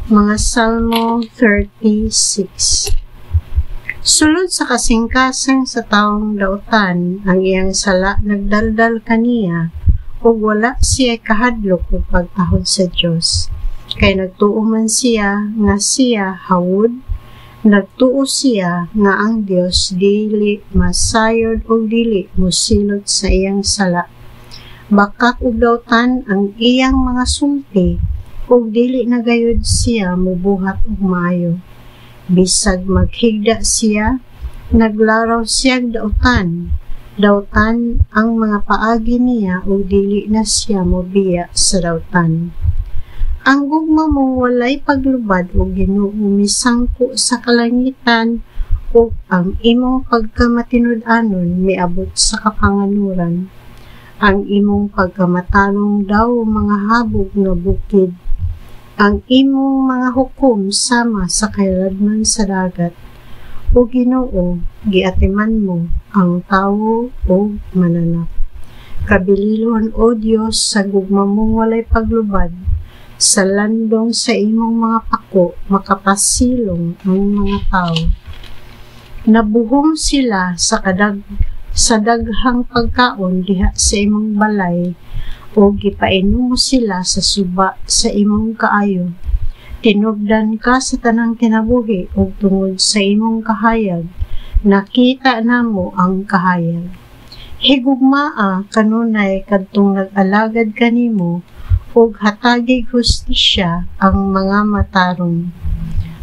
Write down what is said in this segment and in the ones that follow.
Mga Salmo 36. Sulod sa kasingkasang sa taong dautan, ang iyang sala nagdaldal kaniya, ug wala siya kahadlok ug pagtahod sa Dios. Kay nagtuo man siya nga siya hawod, nagtuo siya nga ang Dios dili masayod ug dili mosilot sa iyang sala. Bakak ug dautan ang iyang mga sulti, ug dili na gayud siya mubuhat og maayo. Bisag maghigda siya, naglaraw siyang dautan. Dautan ang mga paagi niya ug dili na siya mobiya sa dautan. Ang gugma mo walay paglubad ug Ginoo misangko sa kalangitan, ug ang imong pagkamatinud-anon miabot sa kapanganuran. Ang imong pagkamatalong daw mga habog nga bukid. Ang imong mga hukom sama sa kailadman sa dagat. O Ginoo, giatiman mo ang tawo o mananap. Kabililon o Dios sa gugma mong walay paglubad, sa landong sa imong mga pako makapasilong ang mga tao. Nabuhom sila sa daghang pagkaon diha sa imong balay, o gipainom mo sila sa suba sa imong kaayo. Tinubdan ka sa tanang kinabuhi ug tungod sa imong kahayag, nakita namo ang kahayag. Higugmaa kanunay kadtong nag-alagad kanimo, ug hatagig hustisya ang mga matarong.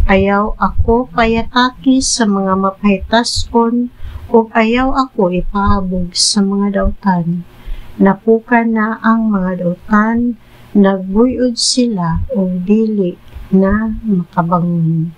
Ayaw ako payataki sa mga mapahitaskon, ug ayaw ako ipaabog sa mga dautan. Napukan na ang mga dautan, nagbuyod sila o dili na makabangon.